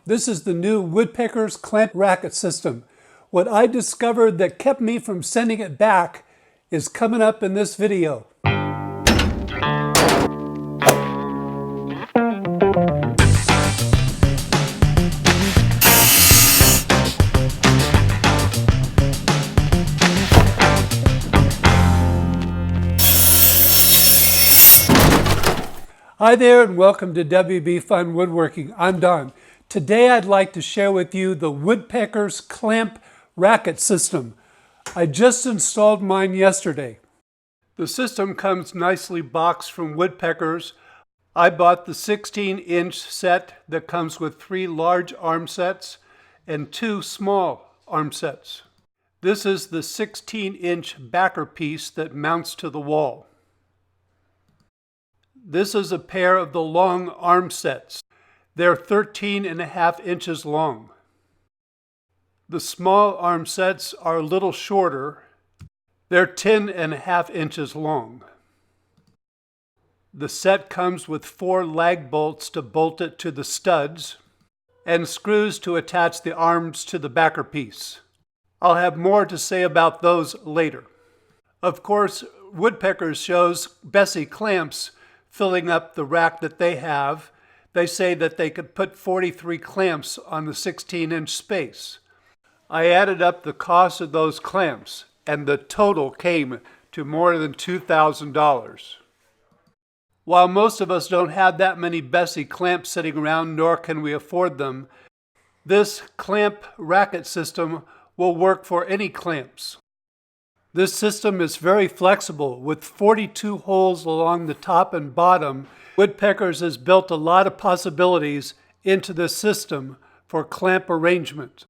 This is the new Woodpeckers Clamp Rack system. What I discovered that kept me from sending it back is coming up in this video. Hi there and welcome to WB Fun Woodworking. I'm Don. Today I'd like to share with you the Woodpeckers Clamp Rack system. I just installed mine yesterday. The system comes nicely boxed from Woodpeckers. I bought the 16-inch set that comes with 3 large arm sets and 2 small arm sets. This is the 16-inch backer piece that mounts to the wall. This is a pair of the long arm sets. They're 13.5 inches long. The small arm sets are a little shorter. They're 10.5 inches long. The set comes with 4 lag bolts to bolt it to the studs and screws to attach the arms to the backer piece. I'll have more to say about those later. Of course, Woodpeckers shows Bessie clamps filling up the rack that they have. They say that they could put 43 clamps on the 16-inch space. I added up the cost of those clamps, and the total came to more than $2,000. While most of us don't have that many Bessie clamps sitting around, nor can we afford them, this clamp racket system will work for any clamps. This system is very flexible with 42 holes along the top and bottom. Woodpeckers has built a lot of possibilities into this system for clamp arrangement.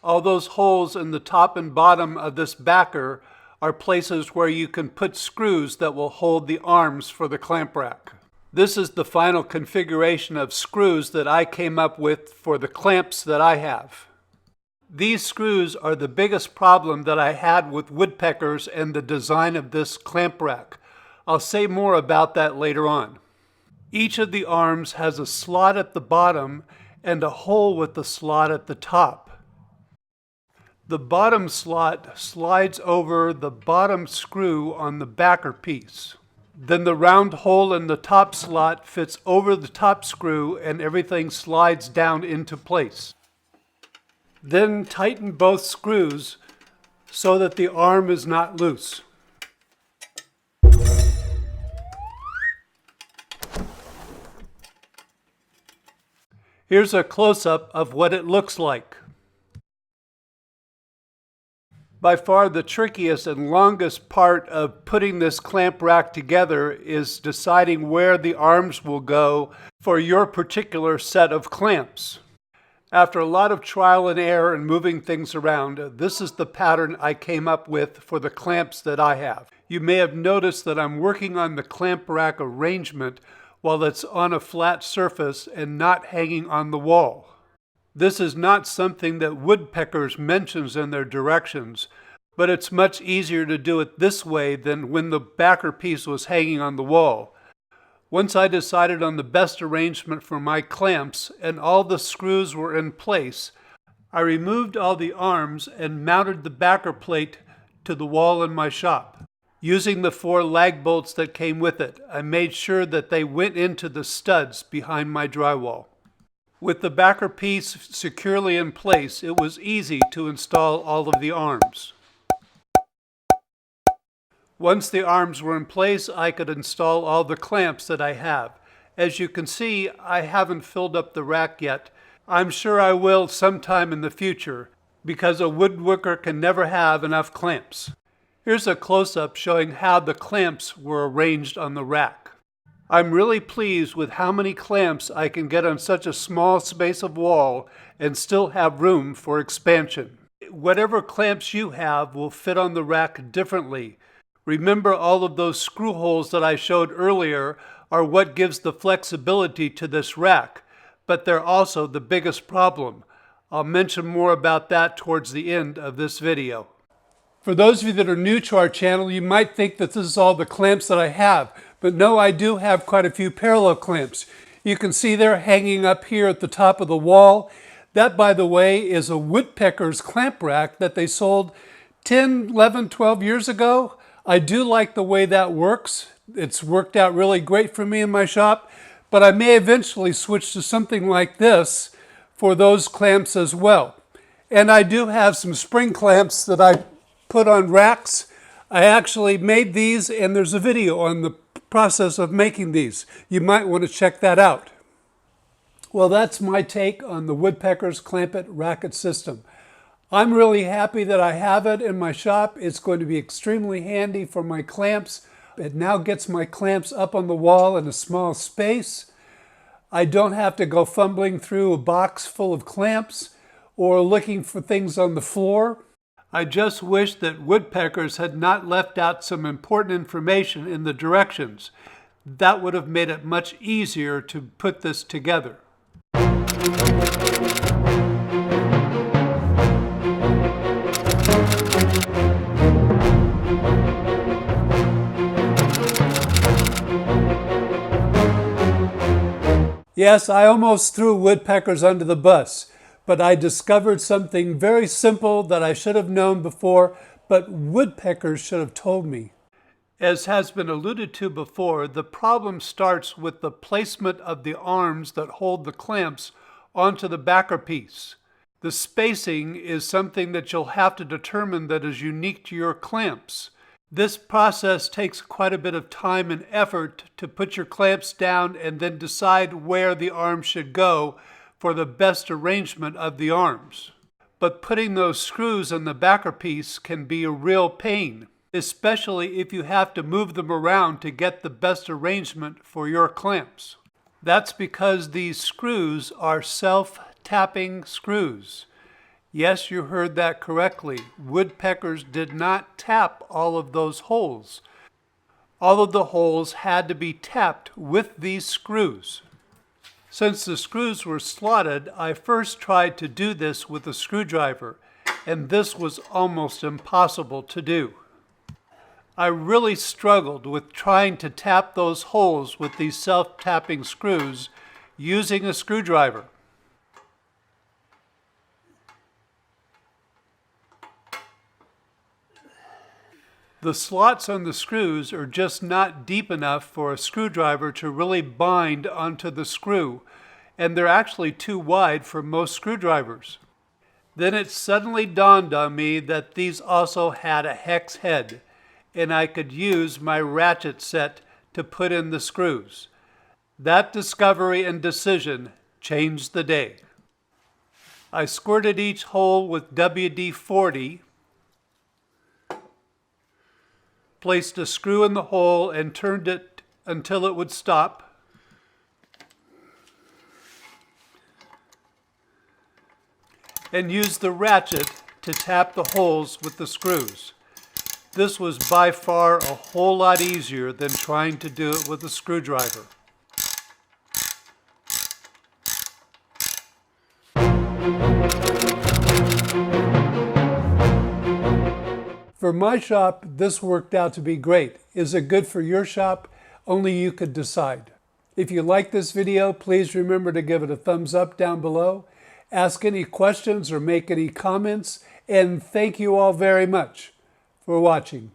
All those holes in the top and bottom of this backer are places where you can put screws that will hold the arms for the clamp rack. This is the final configuration of screws that I came up with for the clamps that I have. These screws are the biggest problem that I had with Woodpeckers and the design of this clamp rack. I'll say more about that later on. Each of the arms has a slot at the bottom and a hole with the slot at the top. The bottom slot slides over the bottom screw on the backer piece. Then the round hole in the top slot fits over the top screw and everything slides down into place. Then tighten both screws so that the arm is not loose. Here's a close-up of what it looks like. By far the trickiest and longest part of putting this clamp rack together is deciding where the arms will go for your particular set of clamps. After a lot of trial and error and moving things around, this is the pattern I came up with for the clamps that I have. You may have noticed that I'm working on the clamp rack arrangement while it's on a flat surface and not hanging on the wall. This is not something that Woodpeckers mentions in their directions, but it's much easier to do it this way than when the backer piece was hanging on the wall. Once I decided on the best arrangement for my clamps and all the screws were in place, I removed all the arms and mounted the backer plate to the wall in my shop. Using the 4 lag bolts that came with it, I made sure that they went into the studs behind my drywall. With the backer piece securely in place, it was easy to install all of the arms. Once the arms were in place, I could install all the clamps that I have. As you can see, I haven't filled up the rack yet. I'm sure I will sometime in the future, because a woodworker can never have enough clamps. Here's a close-up showing how the clamps were arranged on the rack. I'm really pleased with how many clamps I can get on such a small space of wall and still have room for expansion. Whatever clamps you have will fit on the rack differently. Remember, all of those screw holes that I showed earlier are what gives the flexibility to this rack, but they're also the biggest problem. I'll mention more about that towards the end of this video. For those of you that are new to our channel, you might think that this is all the clamps that I have, but no, I do have quite a few parallel clamps. You can see they're hanging up here at the top of the wall. That, by the way, is a Woodpeckers Clamp Rack that they sold 10, 11, 12 years ago. I do like the way that works. It's worked out really great for me in my shop, but I may eventually switch to something like this for those clamps as well. And I do have some spring clamps that I put on racks. I actually made these, and there's a video on the process of making these. You might want to check that out. Well, that's my take on the Woodpeckers Clamp Rack system. I'm really happy that I have it in my shop. It's going to be extremely handy for my clamps. It now gets my clamps up on the wall in a small space. I don't have to go fumbling through a box full of clamps or looking for things on the floor. I just wish that Woodpeckers had not left out some important information in the directions. That would have made it much easier to put this together. Yes, I almost threw Woodpeckers under the bus, but I discovered something very simple that I should have known before, but Woodpeckers should have told me. As has been alluded to before, the problem starts with the placement of the arms that hold the clamps onto the backer piece. The spacing is something that you'll have to determine that is unique to your clamps. This process takes quite a bit of time and effort to put your clamps down and then decide where the arms should go for the best arrangement of the arms. But putting those screws in the backer piece can be a real pain, especially if you have to move them around to get the best arrangement for your clamps. That's because these screws are self-tapping screws. Yes, you heard that correctly. Woodpeckers did not tap all of those holes. All of the holes had to be tapped with these screws. Since the screws were slotted, I first tried to do this with a screwdriver, and this was almost impossible to do. I really struggled with trying to tap those holes with these self-tapping screws using a screwdriver. The slots on the screws are just not deep enough for a screwdriver to really bind onto the screw, and they're actually too wide for most screwdrivers. Then it suddenly dawned on me that these also had a hex head, and I could use my ratchet set to put in the screws. That discovery and decision changed the day. I squirted each hole with WD-40, placed a screw in the hole and turned it until it would stop. And used the ratchet to tap the holes with the screws. This was by far a whole lot easier than trying to do it with a screwdriver. For my shop, this worked out to be great. Is it good for your shop? Only you could decide. If you like this video, please remember to give it a thumbs up down below. Ask any questions or make any comments. And thank you all very much for watching.